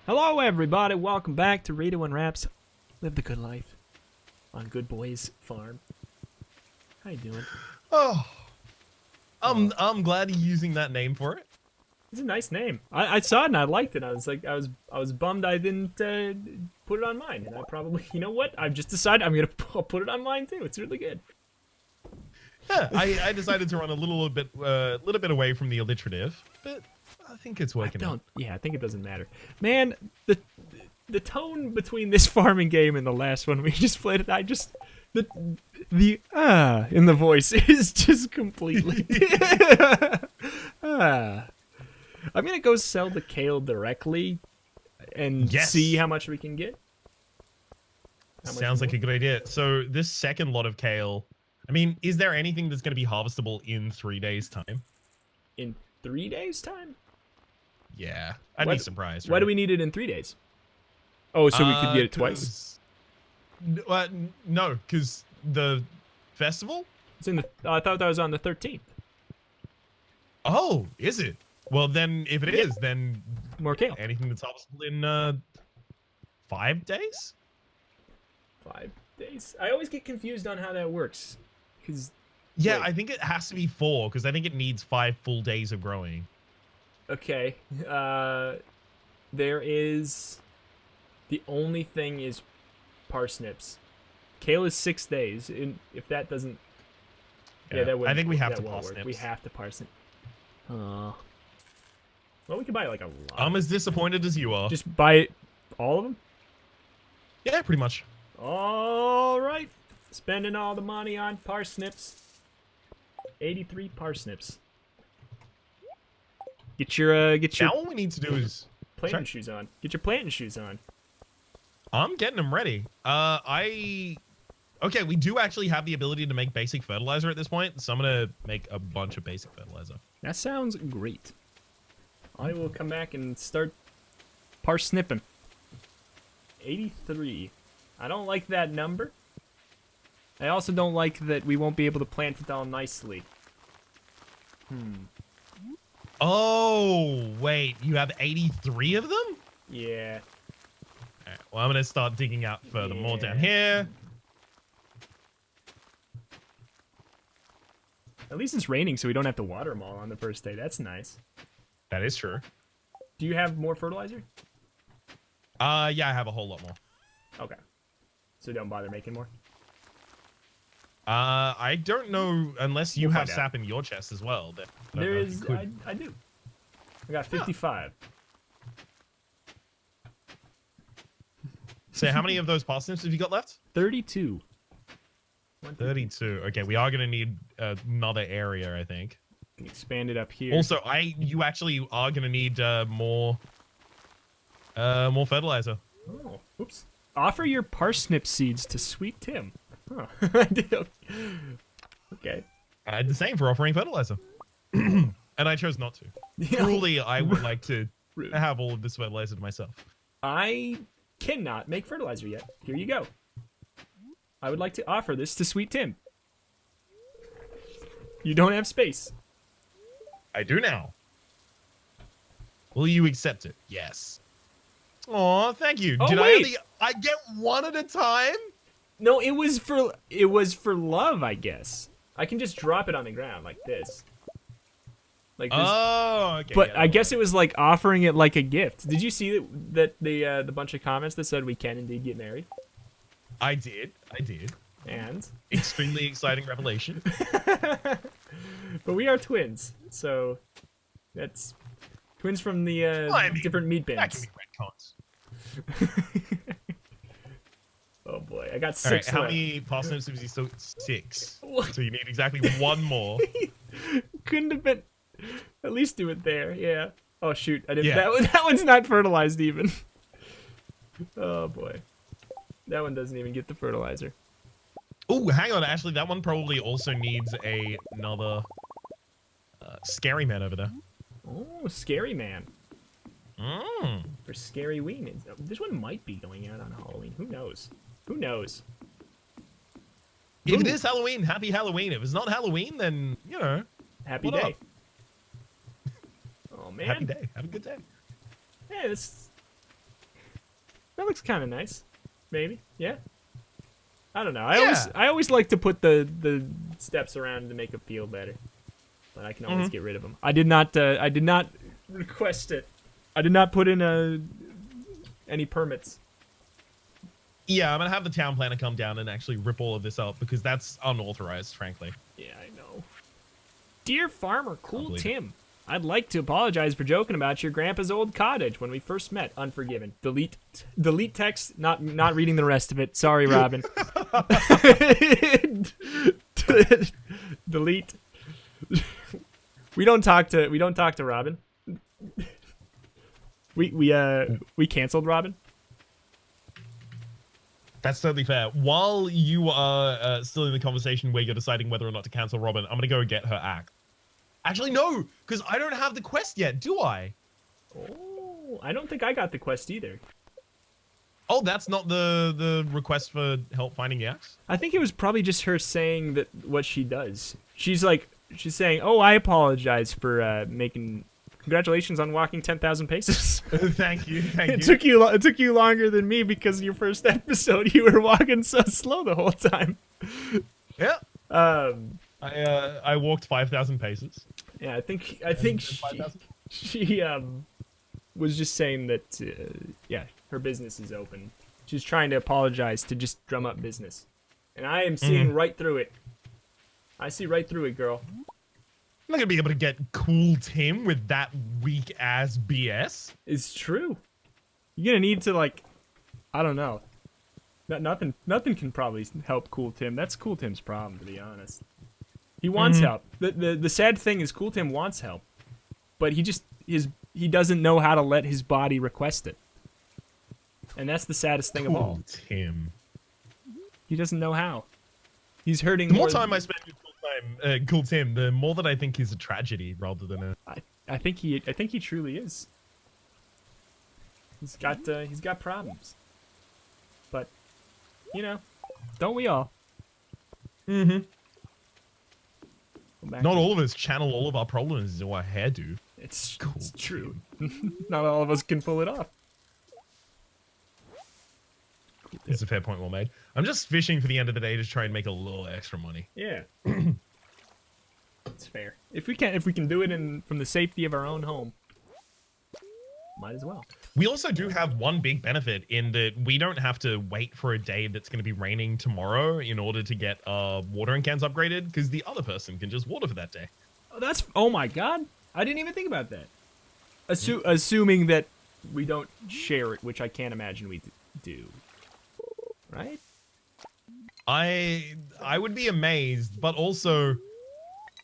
Hello, everybody. Welcome back to Reto and Rhaps. Live the good life on Goodboys Farm. How you doing? Oh, I'm glad you're using that name for it. It's a nice name. I saw it and I liked it. I was bummed I didn't put it on mine. And I probably, you know what? I've just decided I'll put it on mine too. It's really good. Yeah, I decided to run a little bit away from the alliterative, but I think it's working out. Yeah, I think it doesn't matter. Man, the tone between this farming game and the last one we just played, the in the voice is just completely. I'm gonna go sell the kale directly and see how much we can get. Sounds like a good idea. So this second lot of kale, I mean, is there anything that's going to be harvestable in 3 days' time? In 3 days' time? Yeah, I'd be surprised. Right? Why do we need it in 3 days? Oh, so we could get it twice? No, because the festival? It's in the. I thought that was on the 13th. Oh, is it? Well, then, if it is, then more kale. Anything that's harvestable in 5 days? 5 days. I always get confused on how that works. Yeah, I think it has to be 4 because I think it needs 5 full days of growing. Okay. There is. The only thing is parsnips. Kale is 6 days. If that doesn't. Yeah, that would. I think we have to parsnips. We have to parsnip. Well, we could buy like a lot. I'm as disappointed as you are. Just buy all of them? Yeah, pretty much. All right. Spending all the money on parsnips. 83 parsnips. Get your Now all we need to do is planting shoes on. Get your planting shoes on. I'm getting them ready. Okay, we do actually have the ability to make basic fertilizer at this point, so I'm gonna make a bunch of basic fertilizer. That sounds great. I will come back and start parsnipping. 83. I don't like that number. I also don't like that we won't be able to plant it all nicely. Oh, wait. You have 83 of them? Yeah. All right, well, I'm going to start digging out furthermore down here. At least it's raining, so we don't have to water them all on the first day. That's nice. That is true. Do you have more fertilizer? Yeah, I have a whole lot more. Okay. So don't bother making more? I don't know unless you have sap in your chest as well. There is, I do. I got 55. So how many of those parsnips have you got left? 32. 32. Okay, we are going to need another area, I think. Expand it up here. Also, you actually are going to need more fertilizer. Oh, oops. Offer your parsnip seeds to Sweet Tim. Huh. I did. Okay. I had the same for offering fertilizer. And I chose not to. Truly, I would like to have all of this fertilizer to myself. I cannot make fertilizer yet. Here you go. I would like to offer this to Sweet Tim. You don't have space. I do now. Will you accept it? Yes. Aw, thank you. Oh, Did wait. I get one at a time? No, it was for love, I guess. I can just drop it on the ground like this. Like this. Oh, okay. But I guess it was like offering it like a gift. Did you see that the bunch of comments that said we can indeed get married? I did. And extremely exciting revelation. But we are twins, so that's twins from the different meat bins. That can be retcons. Oh boy, I got 6 All right, left. how many parsnips have you still? 6. What? So you need exactly one more. Couldn't have been. At least do it there, yeah. Oh shoot, I didn't. Yeah. That one's not fertilized even. Oh boy, that one doesn't even get the fertilizer. Oh, hang on. Actually, that one probably also needs another scary man over there. Oh, scary man. Mm. For scary ween. This one might be going out on Halloween. Who knows? Who knows? If it is Halloween, happy Halloween. If it's not Halloween, then, you know. Happy day. Oh, man. Happy day. Have a good day. Yeah, this That looks kind of nice. Maybe. Yeah. I don't know. I always like to put the steps around to make it feel better. But I can always get rid of them. I did not request it. I did not put in any permits. Yeah, I'm gonna have the town planner come down and actually rip all of this up because that's unauthorized, frankly. Yeah, I know. Dear Farmer Cool Tim, I'd like to apologize for joking about your grandpa's old cottage when we first met. Unforgiven. Delete text. Not reading the rest of it. Sorry, Robin. Delete. We don't talk to Robin. We canceled Robin. That's totally fair. While you are still in the conversation where you're deciding whether or not to cancel Robin, I'm gonna go get her axe. Actually, no, because I don't have the quest yet, do I? Oh, I don't think I got the quest either. Oh, that's not the request for help finding the axe? I think it was probably just her saying that what she does. She's saying, "Oh, I apologize for making. Congratulations on walking 10,000 paces." Thank you. It took you longer than me because your first episode you were walking so slow the whole time. Yeah. I walked 5,000 paces. Yeah, I think she was just saying that her business is open. She's trying to apologize to just drum up business, and I am seeing right through it. I see right through it, girl. I'm not gonna be able to get Cool Tim with that weak ass BS. It's true. You're gonna need to I don't know. Nothing can probably help Cool Tim. That's Cool Tim's problem, to be honest. He wants help. The sad thing is Cool Tim wants help, but he doesn't know how to let his body request it. And that's the saddest thing of all. Cool Tim. He doesn't know how. He's hurting the more time I spend with Cool Tim, the more that I think he's a tragedy rather than a... I think he truly is. He's got problems. But, don't we all? Mm-hmm. Not all of us channel all of our problems into our hairdo. It's true. Not all of us can pull it off. It's a fair point well made. I'm just fishing for the end of the day to try and make a little extra money. Yeah. It's fair. If we can do it from the safety of our own home, might as well. We also do have one big benefit in that we don't have to wait for a day that's going to be raining tomorrow in order to get our watering cans upgraded, because the other person can just water for that day. Oh my god! I didn't even think about that. Assuming that we don't share it, which I can't imagine we do. Right? I would be amazed, but also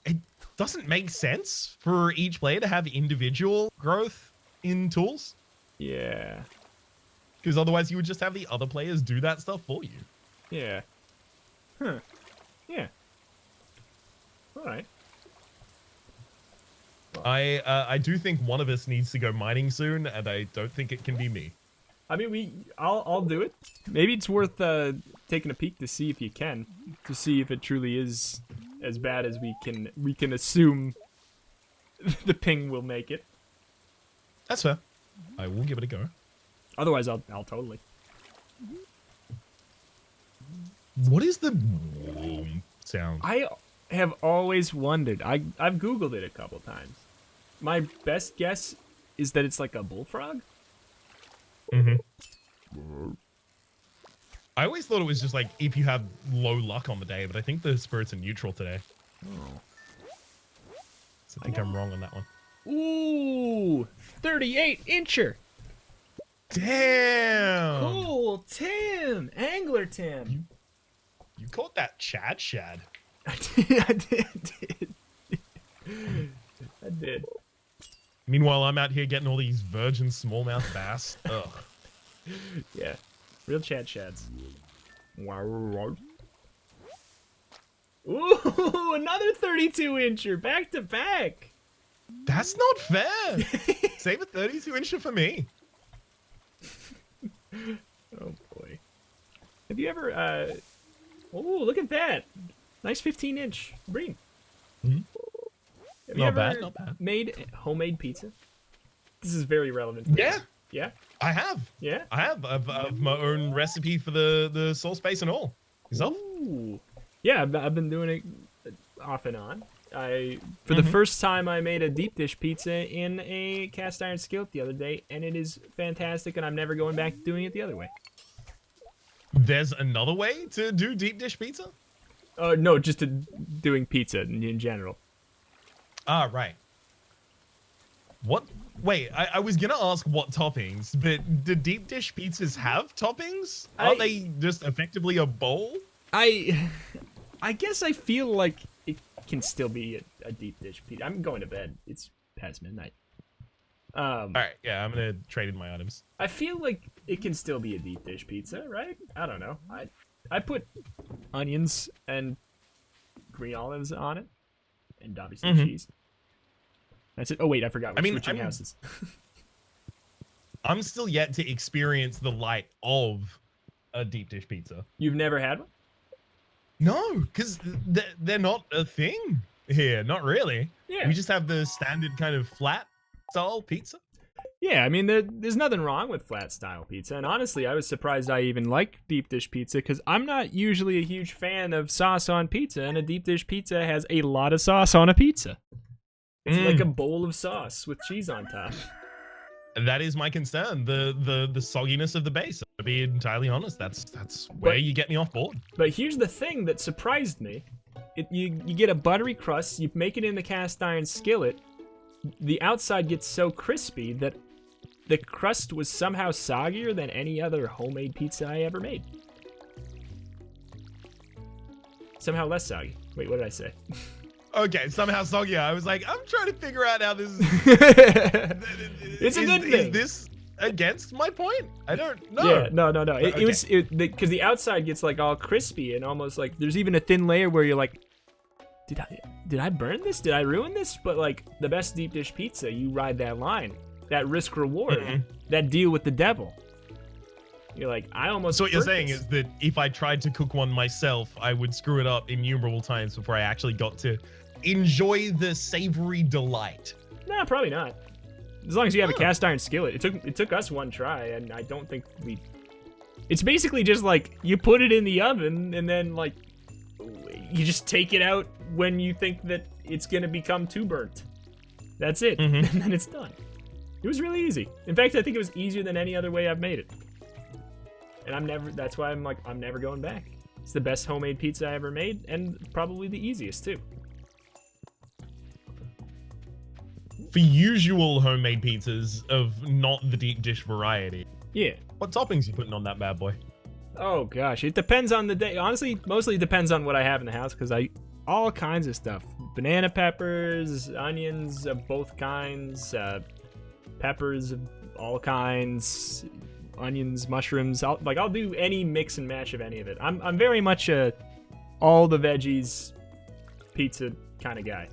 it doesn't make sense for each player to have individual growth in tools. Yeah. Because otherwise you would just have the other players do that stuff for you. Yeah. Huh. Yeah. Alright. I do think one of us needs to go mining soon, and I don't think it can be me. I mean, I'll do it. Maybe it's worth taking a peek to see if you can, to see if it truly is as bad as we can assume the ping will make it. That's fair. I will give it a go. Otherwise, I'll totally. What is the sound? I have always wondered. I've Googled it a couple times. My best guess is that it's like a bullfrog. Mm-hmm. I always thought it was just like if you have low luck on the day, but I think the spirits are neutral today. Oh. So I think I'm wrong on that one. Ooh, 38-incher. Damn. Cool, Tim, Angler Tim. You caught that shad. I did. Meanwhile, I'm out here getting all these virgin smallmouth bass. Ugh. Yeah, real shads. Ooh, another 32-incher, back to back. That's not fair. Save a 32-incher for me. Oh boy. Have you ever? Oh, look at that! Nice 15-inch bream. Mm-hmm. Have you ever not bad. made homemade pizza? This is very relevant. Yeah. Yeah. I have. Yeah? I have. I've my own recipe for the sauce base and all. Yourself? Ooh. Yeah, I've been doing it off and on. For the first time, I made a deep dish pizza in a cast iron skillet the other day, and it is fantastic, and I'm never going back to doing it the other way. There's another way to do deep dish pizza? No, just doing pizza in general. Ah, right. What? Wait, I was gonna ask what toppings, but do deep dish pizzas have toppings? Aren't they just effectively a bowl? I guess I feel like it can still be a deep dish pizza. I'm going to bed. It's past midnight. All right, yeah, I'm gonna trade in my items. I feel like it can still be a deep dish pizza, right? I don't know. I put onions and green olives on it, and obviously cheese. That's it. Oh wait, I forgot. We're switching houses. I'm still yet to experience the light of a deep dish pizza. You've never had one? No, because they're not a thing here. Not really. Yeah. We just have the standard kind of flat style pizza. Yeah, I mean, there's nothing wrong with flat style pizza. And honestly, I was surprised I even like deep dish pizza because I'm not usually a huge fan of sauce on pizza. And a deep dish pizza has a lot of sauce on a pizza. It's like a bowl of sauce with cheese on top. That is my concern. The sogginess of the base. To be entirely honest, that's where you get me off board. But here's the thing that surprised me. You get a buttery crust, you make it in the cast iron skillet. The outside gets so crispy that the crust was somehow soggier than any other homemade pizza I ever made. Somehow less soggy. Wait, what did I say? Okay, somehow soggy. I was like, I'm trying to figure out how this is. It's a good thing. Is this against my point? I don't know. Yeah, no. It was because the outside gets like all crispy and almost like there's even a thin layer where you're like, did I burn this? Did I ruin this? But like the best deep dish pizza, you ride that line, that risk reward, that deal with the devil. You're like, I almost. So what you're saying is that if I tried to cook one myself, I would screw it up innumerable times before I actually got to enjoy the savory delight. Nah, probably not. As long as you have a cast iron skillet. It took us one try, and I don't think we. It's basically just like you put it in the oven, and then like you just take it out when you think that it's gonna become too burnt. That's it, and then it's done. It was really easy. In fact, I think it was easier than any other way I've made it. And that's why I'm never going back. It's the best homemade pizza I ever made, and probably the easiest too. For usual homemade pizzas of not the deep dish variety. Yeah. What toppings you putting on that bad boy? Oh gosh, it depends on the day. Honestly, mostly it depends on what I have in the house because all kinds of stuff. Banana peppers, onions of both kinds, peppers of all kinds, onions, mushrooms. I'll do any mix and match of any of it. I'm very much a all the veggies pizza kind of guy.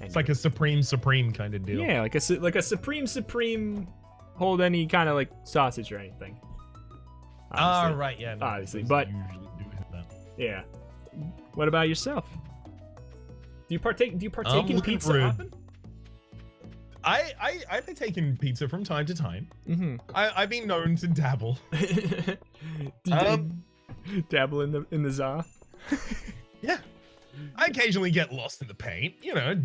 It's like a supreme kind of deal. Yeah, like a supreme hold any kind of like sausage or anything. Right, yeah. No, obviously, but usually do that. Yeah. What about yourself? Do you partake in pizza often? I partake in pizza from time to time. I've been known to dabble. Dabble in the za? Yeah. I occasionally get lost in the paint,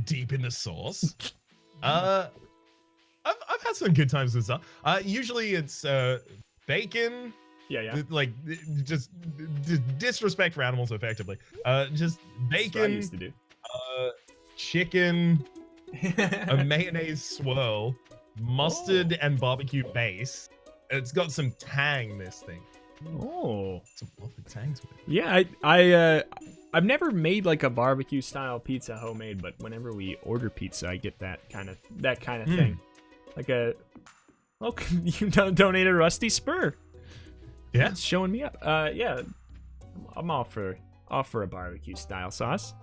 deep in the sauce. I've had some good times with za. Usually it's bacon. Yeah. Like just disrespect for animals, effectively. Just bacon. That's what I used to do. Chicken. A mayonnaise swirl, mustard and barbecue base. It's got some tang, this thing. Oh, some lovely tang to it. Yeah, I've never made like a barbecue style pizza homemade, but whenever we order pizza, I get that kind of thing. Like you donate a rusty spur. Yeah, it's showing me up. Yeah, I'm all for a barbecue style sauce.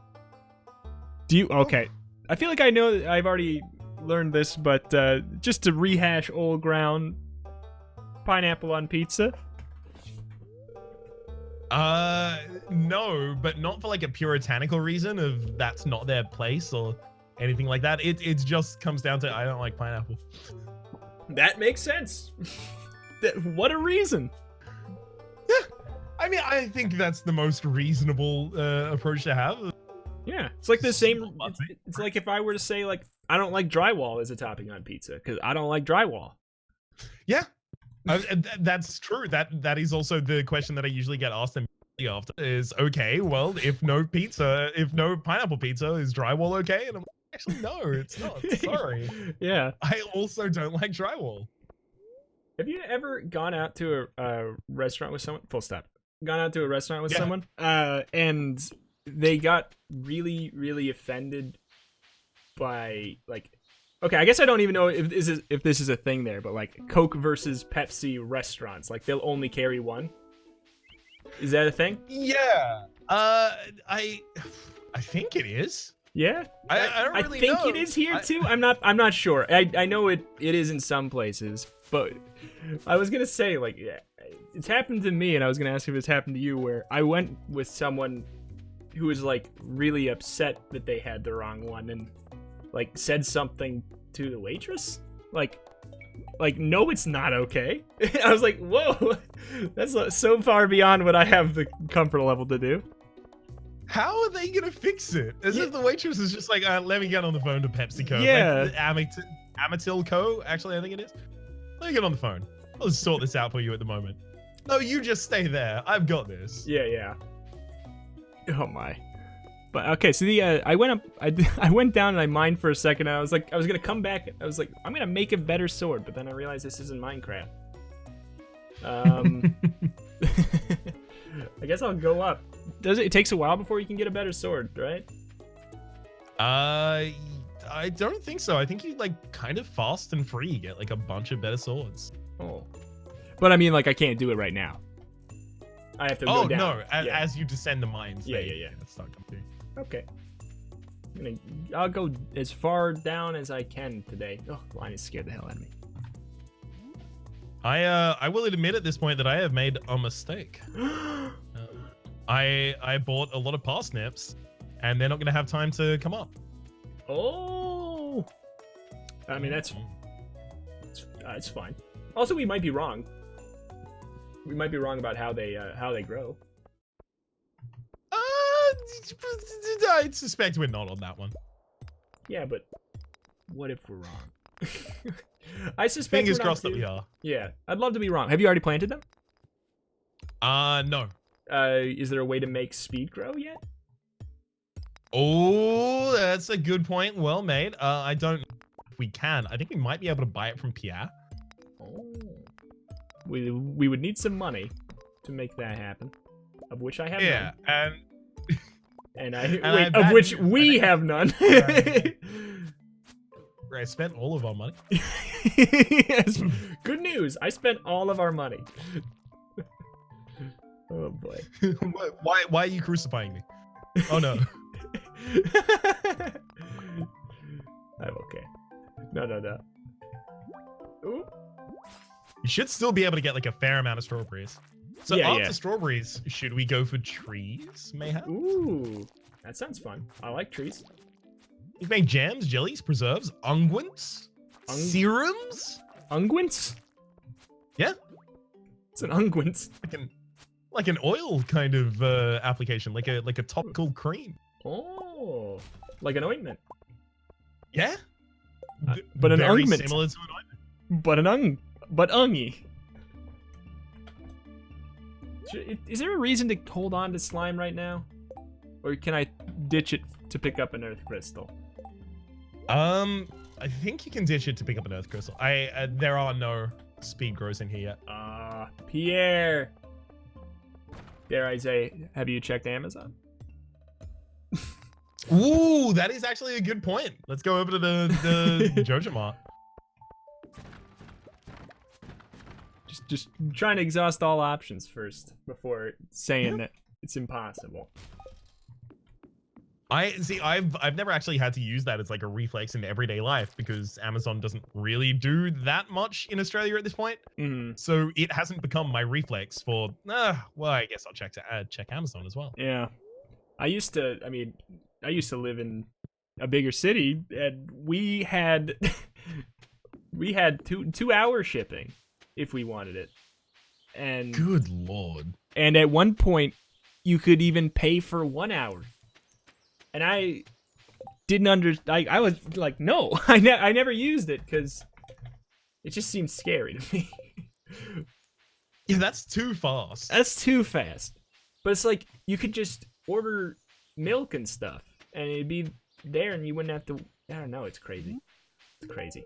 Do you? Okay. I feel like I know that I've already learned this, but just to rehash old ground, pineapple on pizza. No, but not for like a puritanical reason of that's not their place or anything like that. It just comes down to I don't like pineapple. That makes sense. What a reason. Yeah. I mean, I think that's the most reasonable approach to have. Yeah, it's like the same. It's like if I were to say like I don't like drywall as a topping on pizza because I don't like drywall. Yeah, that's true. That is also the question that I usually get asked after is, okay, well, if no pineapple pizza, is drywall okay? And I'm like, actually, no, it's not. Sorry. Yeah. I also don't like drywall. Have you ever gone out to a restaurant with someone? Full stop. Gone out to a restaurant with someone, and they got really, really offended by like. Okay, I guess I don't even know if this is a thing there, but like Coke versus Pepsi restaurants, like they'll only carry one. Is that a thing? Yeah. I think it is. Yeah. I don't really think know. it is here too. I'm not sure. I know it is in some places, but I was gonna say like it's happened to me, and I was gonna ask if it's happened to you, where I went with someone who was like really upset that they had the wrong one, and like said something to the waitress, like no, it's not okay. I was like, whoa, that's so far beyond what I have the comfort level to do. How are they gonna fix it? As if the waitress is just like, let me get on the phone to PepsiCo. Yeah. Like, Amatil.co, actually, I think it is. Let me get on the phone. I'll just sort this out for you at the moment. No, you just stay there. I've got this. Yeah. Oh my. But okay, so I went down and I mined for a second, and I was gonna come back. I was like, I'm gonna make a better sword, but then I realized this isn't Minecraft. I guess I'll go up. It takes a while before you can get a better sword, right? I don't think so. I think you like kind of fast and free get like a bunch of better swords. Oh, but I mean, like I can't do it right now. I have to go down. Oh no! As you descend the mines, yeah. Start coming. Okay. I'll go as far down as I can today. Oh, the line is scared the hell out of me. I will admit at this point that I have made a mistake. I bought a lot of parsnips, and they're not going to have time to come up. Oh. I mean, it's fine. Also, we might be wrong. We might be wrong about how they grow. I suspect we're not on that one. Yeah, but what if we're wrong? I suspect. Fingers crossed that we are. Yeah, I'd love to be wrong. Have you already planted them? No. Is there a way to make speed grow yet? Oh, that's a good point. Well made. I don't know if we can. I think we might be able to buy it from Pierre. Oh. We would need some money to make that happen, of which I have none. Of which we have none. I spent all of our money. Yes. Good news. I spent all of our money. Oh boy. Why are you crucifying me? Oh no. I'm okay. No. Ooh. You should still be able to get like a fair amount of strawberries. So after strawberries, should we go for trees, mayhap? Ooh, that sounds fun. I like trees. You can make jams, jellies, preserves, unguents, serums. Unguents? Yeah. It's an unguent. Like an oil kind of application, like a topical cream. Oh, like an ointment. Yeah. But an very ointment. Similar to an ointment. But ungy. Is there a reason to hold on to slime right now? Or can I ditch it to pick up an earth crystal? I think you can ditch it to pick up an earth crystal. There are no speed grows in here yet. Pierre. Dare I say, have you checked Amazon? Ooh, that is actually a good point. Let's go over to the Jojo Mart. Just trying to exhaust all options first before saying that it's impossible. I've never actually had to use that as like a reflex in everyday life because Amazon doesn't really do that much in Australia at this point. Mm-hmm. So it hasn't become my reflex for. Well, I guess I'll check Amazon as well. Yeah, I used to live in a bigger city, and we had we had 2 hour shipping if we wanted it. And good lord. And at one point, you could even pay for 1 hour. And I didn't I was like, no, I never used it because it just seemed scary to me. Yeah, that's too fast. That's too fast. But it's like, you could just order milk and stuff, and it'd be there, and you wouldn't have to, I don't know, it's crazy. It's crazy.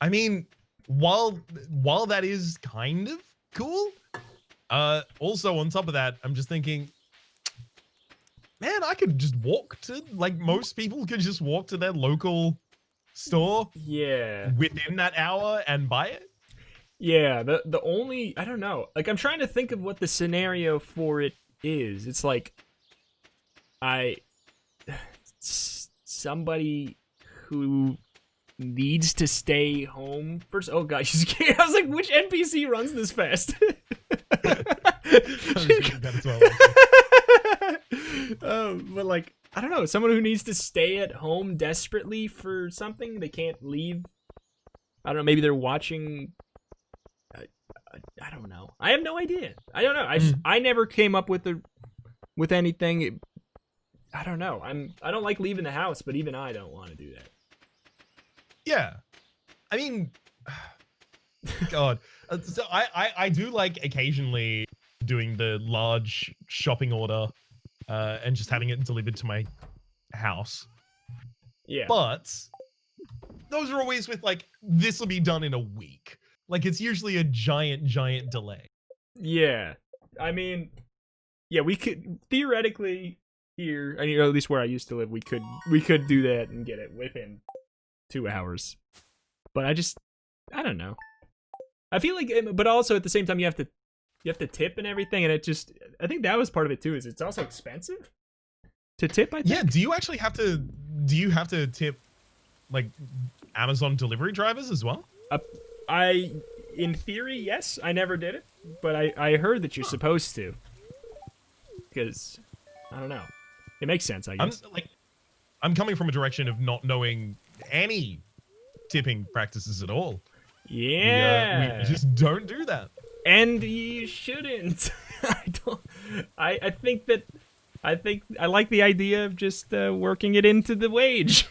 I mean, while that is kind of cool, also on top of that, I'm just thinking, man, I could just walk to, like, most people could just walk to their local store within that hour and buy it. Yeah, the only, I don't know, like, I'm trying to think of what the scenario for it is. It's like, somebody who needs to stay home first. Oh god, she's scared. I was like, which NPC runs this fast? But like, I don't know, someone who needs to stay at home desperately for something, they can't leave. I don't know, maybe they're watching. I don't know. I have no idea. I don't know. I never came up with anything. I don't know. I don't like leaving the house, but even I don't want to do that. Yeah, I mean, God. So I do like occasionally doing the large shopping order, and just having it delivered to my house. Yeah. But those are always with like, this will be done in a week. Like, it's usually a giant delay. Yeah. I mean, yeah, we could theoretically here, I mean, or at least where I used to live, we could do that and get it within 2 hours. But I don't know. I feel like, but also at the same time, you have to tip and everything, and I think that was part of it too. Is it's also expensive to tip? I think. Yeah. Do you actually have to tip like Amazon delivery drivers as well? In theory, yes. I never did it, but I heard that you're supposed to. Because, I don't know. It makes sense, I guess. I'm coming from a direction of not knowing any tipping practices at all. Yeah. We just don't do that. And you shouldn't. I think I like the idea of just working it into the wage.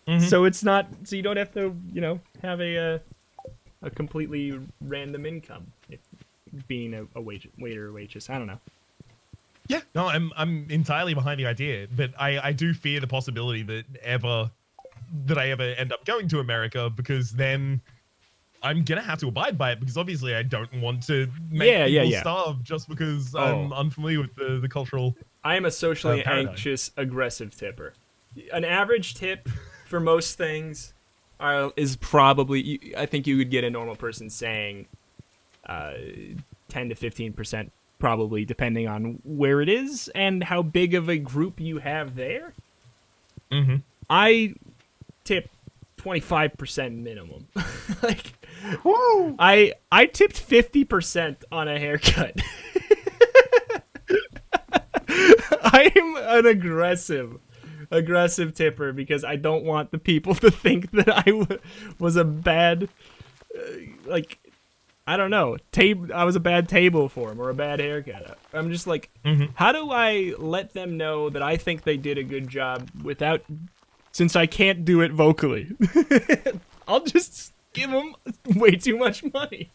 Mm-hmm. So you don't have to, have a completely random income if being a waiter or waitress. I don't know. Yeah, no, I'm entirely behind the idea, but I do fear the possibility that I ever end up going to America, because then I'm gonna have to abide by it, because obviously I don't want to make people starve just because I'm unfamiliar with the cultural. I am a socially anxious, aggressive tipper. An average tip for most things is probably, I think you would get a normal person saying 10 to 15%, probably, depending on where it is and how big of a group you have there. Mm-hmm. I tip 25% minimum. Like, woo! I tipped 50% on a haircut. I am an aggressive tipper because I don't want the people to think that I was a bad, I don't know, I was a bad table for him or a bad haircut. I'm just like, how do I let them know that I think they did a good job since I can't do it vocally? I'll just give them way too much money.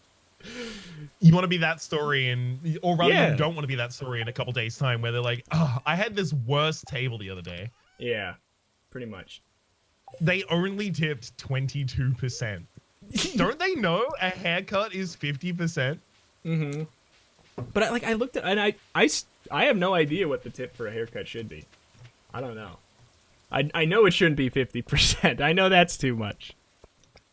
You want to be that story, or rather, you don't want to be that story in a couple days' time where they're like, oh, I had this worst table the other day. Yeah, pretty much. They only tipped 22%. Don't they know a haircut is 50%? Mm-hmm. But I looked at, and I have no idea what the tip for a haircut should be. I don't know. I know it shouldn't be 50%. I know that's too much.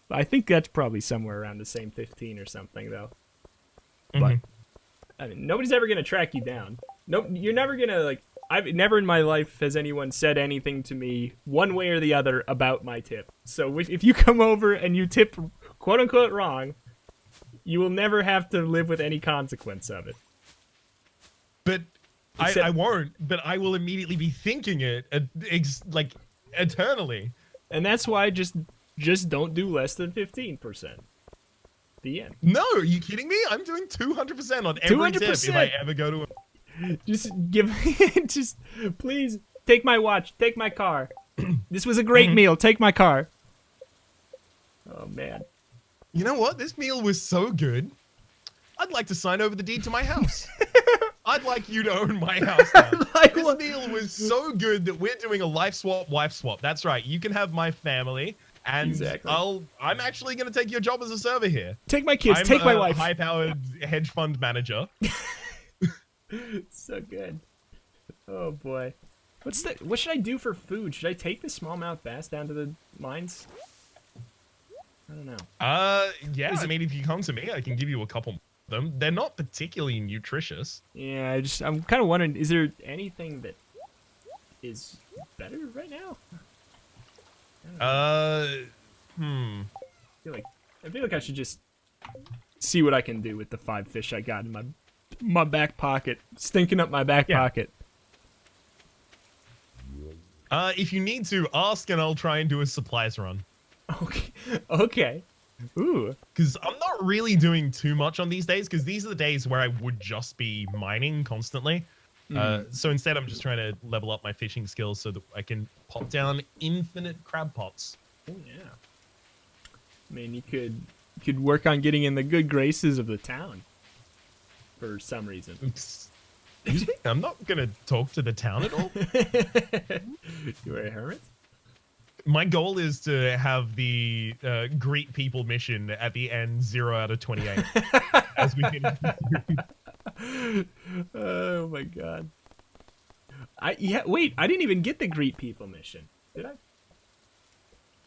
I think that's probably somewhere around the same 15 or something, though. But I mean, nobody's ever gonna track you down. No, you're never gonna I've never in my life has anyone said anything to me one way or the other about my tip. So if you come over and you tip quote unquote wrong, you will never have to live with any consequence of it. But I won't. But I will immediately be thinking it eternally. And that's why just Just don't do less than 15%. The end. No, are you kidding me? I'm doing 200% on every tip if I ever go to a... Just give just please take my watch, take my car. This was a great meal, take my car. Oh man. You know what? This meal was so good. I'd like to sign over the deed to my house. I'd like you to own my house now. This meal was so good that we're doing a life swap, wife swap. That's right. You can have my family, and I'm actually going to take your job as a server here. Take my kids, take my wife. High-powered hedge fund manager. So good. Oh boy. What should I do for food? Should I take the smallmouth bass down to the mines? I don't know. Yeah, I mean, if you come to me, I can give you a couple of them. They're not particularly nutritious. Yeah, I'm kind of wondering, is there anything that is better right now? I feel like I should just see what I can do with the 5 fish I got in my back pocket, stinking up my back pocket. If you need to, ask and I'll try and do a supplies run. Okay. Ooh. Because I'm not really doing too much on these days, because these are the days where I would just be mining constantly. So instead, I'm just trying to level up my fishing skills so that I can pop down infinite crab pots. Oh yeah. I mean, you could work on getting in the good graces of the town. For some reason. Excuse me? I'm not gonna talk to the town at all. You are a hermit? My goal is to have the greet people mission at the end 0 out of 28. As we get into the Oh my god. Wait, I didn't even get the greet people mission. Did I?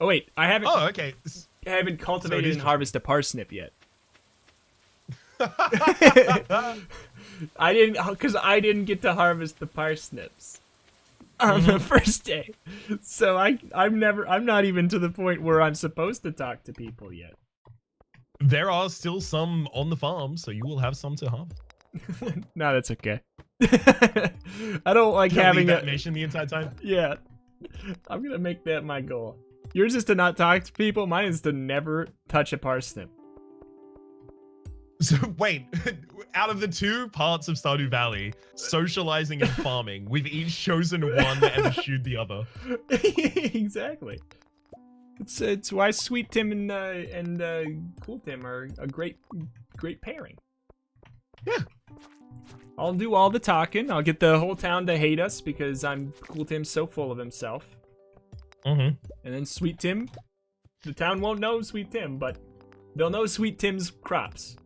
Oh wait, I haven't. Oh, okay. I haven't cultivated and harvested a parsnip yet. I didn't get to harvest the parsnips on the first day, so I'm not even to the point where I'm supposed to talk to people yet. There are still some on the farm, so you will have some to harvest. No, that's okay. I don't like having that mission the entire time. Yeah, I'm gonna make that my goal. Yours is to not talk to people. Mine is to never touch a parsnip. So wait, out of the 2 parts of Stardew Valley, socializing and farming, we've each chosen one and eschewed the other. Exactly. It's why Sweet Tim and Cool Tim are a great pairing. Yeah. I'll do all the talking. I'll get the whole town to hate us because Cool Tim's so full of himself. And then Sweet Tim, the town won't know Sweet Tim, but they'll know Sweet Tim's crops.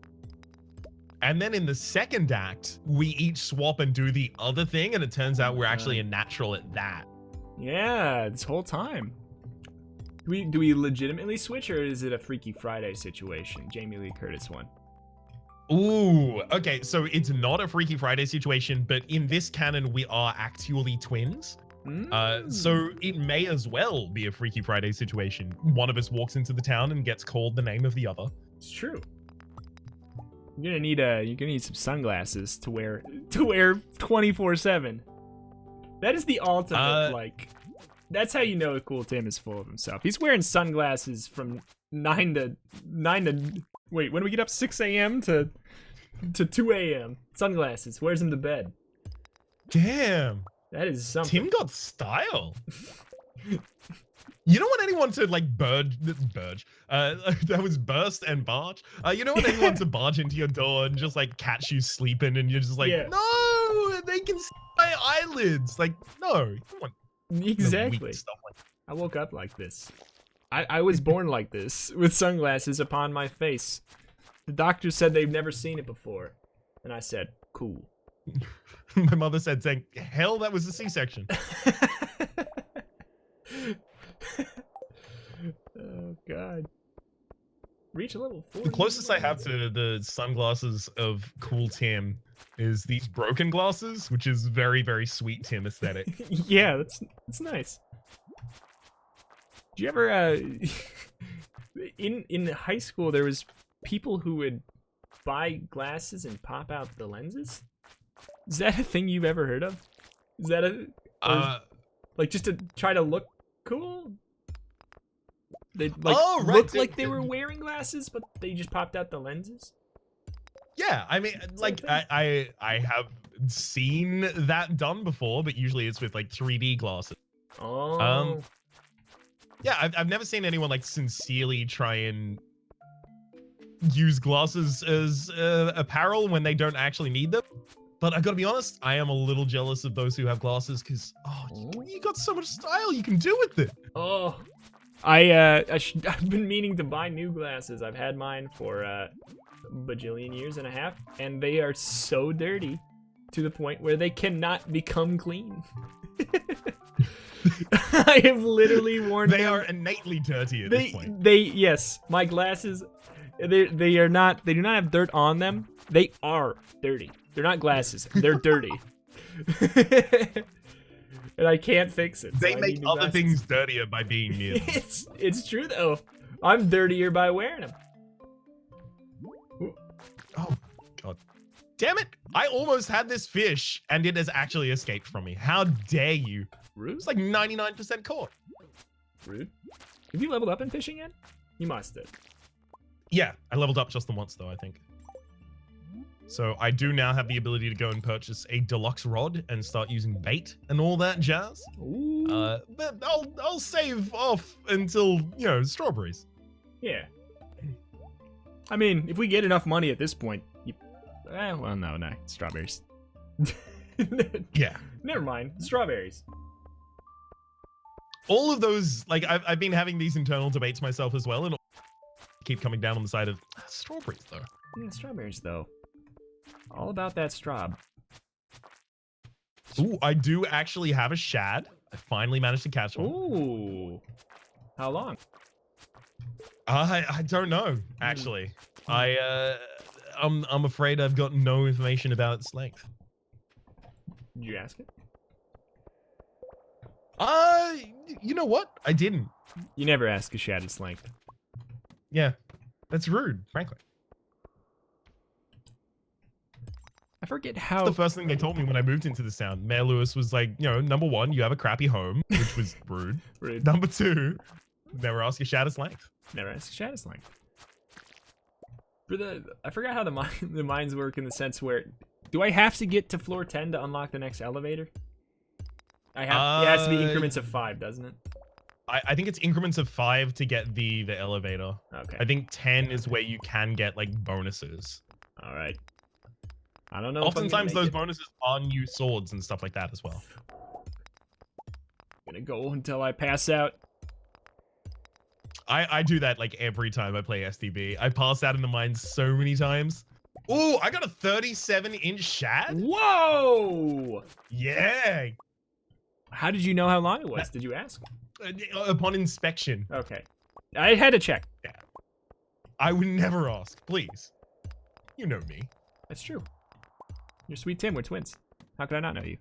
And then in the second act, we each swap and do the other thing, and it turns out we're actually a natural at that. Yeah, this whole time. Do we legitimately switch, or is it a Freaky Friday situation? Jamie Lee Curtis one. Ooh, okay, so it's not a Freaky Friday situation, but in this canon, we are actually twins. So it may as well be a Freaky Friday situation. One of us walks into the town and gets called the name of the other. It's true. You're gonna need some sunglasses to wear 24/7. That is the ultimate that's how you know Cool Tim is full of himself. He's wearing sunglasses from 9 to wait, when do we get up? 6 a.m. to 2 a.m. Sunglasses. Wears them to bed. Damn. That is something. Tim got style. You don't want anyone to that was burst and barge. You don't want anyone to barge into your door and just catch you sleeping, and you're just like, no, they can see my eyelids. Like, no, you don't want exactly. Stuff like that. I woke up like this. I was born like this, with sunglasses upon my face. The doctor said they've never seen it before, and I said, cool. My mother said, "Thank hell that was a C-section." Oh god. Reach level 4. The closest I have to the sunglasses of Cool Tim is these broken glasses, which is very, very sweet Tim aesthetic. Yeah, that's nice. Did you ever in high school there was people who would buy glasses and pop out the lenses? Is that a thing you've ever heard of? Is that just to try to look cool? They like right. looked like they were wearing glasses, but they just popped out the lenses. Yeah, I mean, like I have seen that done before, but usually it's with like 3D glasses. Oh. Yeah, I've never seen anyone like sincerely try and use glasses as apparel when they don't actually need them. But I gotta be honest, I am a little jealous of those who have glasses because you got so much style you can do with it. Oh, I've been meaning to buy new glasses. I've had mine for a bajillion years and a half, and they are so dirty to the point where they cannot become clean. I have literally worn them. They are innately dirty at this point. Yes, my glasses, they do not have dirt on them. They are dirty. They're not glasses. They're dirty. And I can't fix it. They make other things dirtier by being near them. It's true though. I'm dirtier by wearing them. Oh god. Damn it! I almost had this fish and it has actually escaped from me. How dare you? Rude. It's like 99% caught. Rude. Have you leveled up in fishing yet? You must have. Yeah, I leveled up just the once though, I think. So I do now have the ability to go and purchase a deluxe rod and start using bait and all that jazz. Ooh. But I'll save off until, you know, strawberries. Yeah. I mean, if we get enough money at this point, well, no, strawberries. Yeah. Never mind, strawberries. All of those, like, I've been having these internal debates myself as well, and keep coming down on the side of strawberries, though. Strawberries, though. All about that straw. Ooh, I do actually have a shad. I finally managed to catch one. Ooh. How long? I don't know, actually. I'm afraid I've got no information about its length. Did you ask it? You know what? I didn't. You never ask a shad its length. Yeah, that's rude, frankly. I forget how. That's the first thing they told me when I moved into the town. Mayor Lewis was like, you know, number one, you have a crappy home, which was rude. Rude. Number two, never ask a shad its length. Never ask a shad its length. I forgot how the mines work in the sense where, do I have to get to floor 10 to unlock the next elevator? It has to be increments of 5, doesn't it? I think it's increments of 5 to get the elevator. Okay. I think 10 is where you can get like bonuses. All right. I don't know. Oftentimes those bonuses are new swords and stuff like that as well. I'm gonna go until I pass out. I do that like every time I play STB. I pass out in the mines so many times. Ooh, I got a 37-inch shad. Whoa! Yeah. How did you know how long it was? Did you ask? Upon inspection. Okay. I had to check. Yeah. I would never ask, please. You know me. That's true. You're Sweet Tim. We're twins. How could I not know you?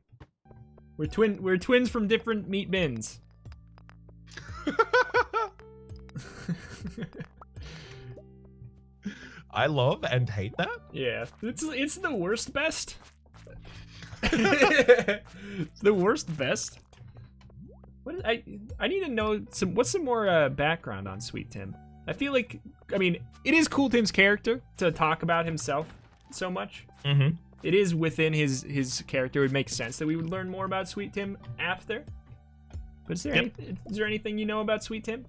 We're twins from different meat bins. I love and hate that. Yeah, it's the worst best. It's the worst best. I need to know what's some more background on Sweet Tim. I feel like, I mean, it is Cool Tim's character to talk about himself so much. Mm-hmm. It is within his character. It would make sense that we would learn more about Sweet Tim after. But is there anything you know about Sweet Tim?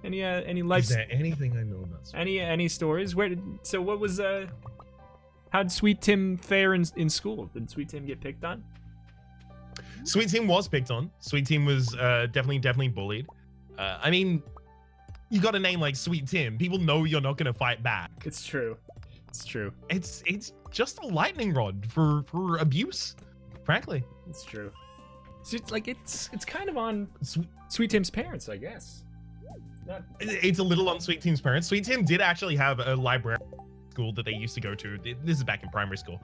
Any life? Is there anything I know about Sweet Tim? Any stories? So what was how did Sweet Tim fare in school? Did Sweet Tim get picked on? Sweet Tim was picked on. Sweet Tim was definitely bullied. I mean, you got a name like Sweet Tim, people know you're not gonna fight back. It's true. It's true. It's just a lightning rod for abuse, frankly. It's true. So it's kind of on Sweet Tim's parents, I guess. It's a little on Sweet Tim's parents. Sweet Tim did actually have a library school that they used to go to. This is back in primary school,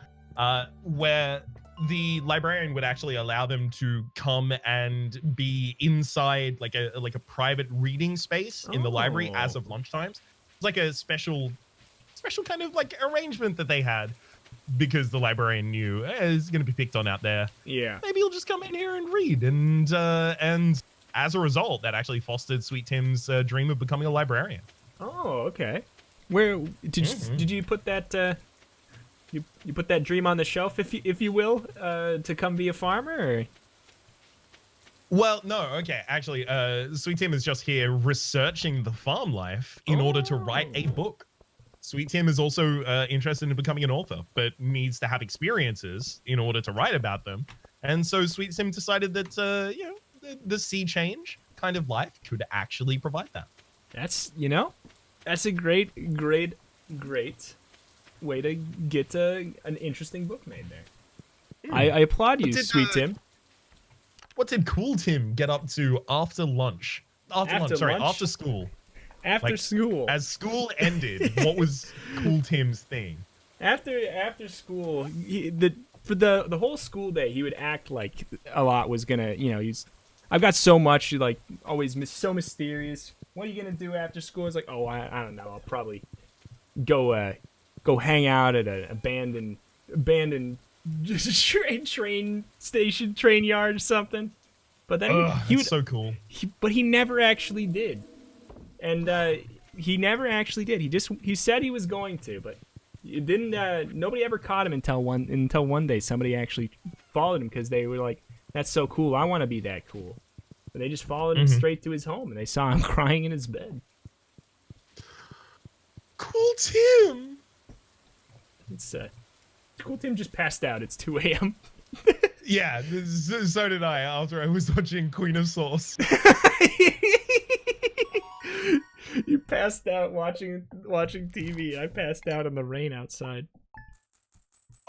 where the librarian would actually allow them to come and be inside like a private reading space in the library as of lunchtimes. It's like a special kind of like arrangement that they had because the librarian knew it's going to be picked on out there. Yeah. Maybe he'll just come in here and read and as a result, that actually fostered Sweet Tim's dream of becoming a librarian. Oh, okay. Where did you put that? You put that dream on the shelf, if you will, to come be a farmer? Or? Well, no, okay. Actually, Sweet Tim is just here researching the farm life in order to write a book. Sweet Tim is also interested in becoming an author, but needs to have experiences in order to write about them. And so Sweet Tim decided that, the sea change kind of life could actually provide that. That's a great way to get an interesting book made there. I applaud you, Sweet Tim. What did Cool Tim get up to after lunch? After school. After school. As school ended, what was Cool Tim's thing? After school, for the whole school day, he would act like a lot was gonna, I've got so much, like, always so mysterious. What are you gonna do after school? It's like, oh, I don't know. I'll probably go hang out at an abandoned train station, train yard or something. But then he would, so cool. But he never actually did. And he never actually did. He said he was going to, but it didn't. Nobody ever caught him until one day somebody actually followed him because they were like, "That's so cool. I want to be that cool." And they just followed him straight to his home, and they saw him crying in his bed. Cool Tim. It's Cool Tim just passed out. It's 2 a.m. Yeah, so did I after I was watching Queen of Sauce. You passed out watching TV. I passed out in the rain outside.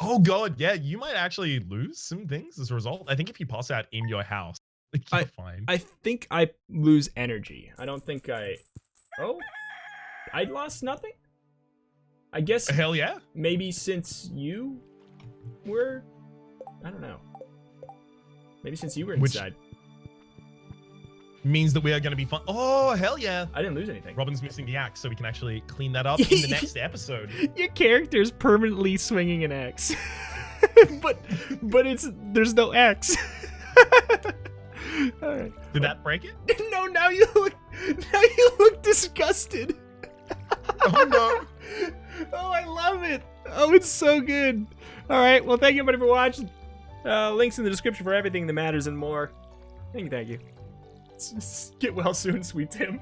Oh god, yeah, you might actually lose some things as a result. I think if you pass out in your house, you're fine. I think I lose energy. I don't think I lost nothing? I guess. Hell yeah. Maybe since you were, I don't know. Maybe since you were inside. Means that we are going to be fun. Oh, hell yeah. I didn't lose anything. Robin's missing the axe, so we can actually clean that up in the next episode. Your character's permanently swinging an axe. but there's no axe. All right. Did that break it? No, now you look disgusted. Oh no. Oh, I love it. Oh, it's so good. All right. Well, thank you everybody for watching. Links in the description for everything that matters and more. Thank you. Get well soon, Sweet Tim.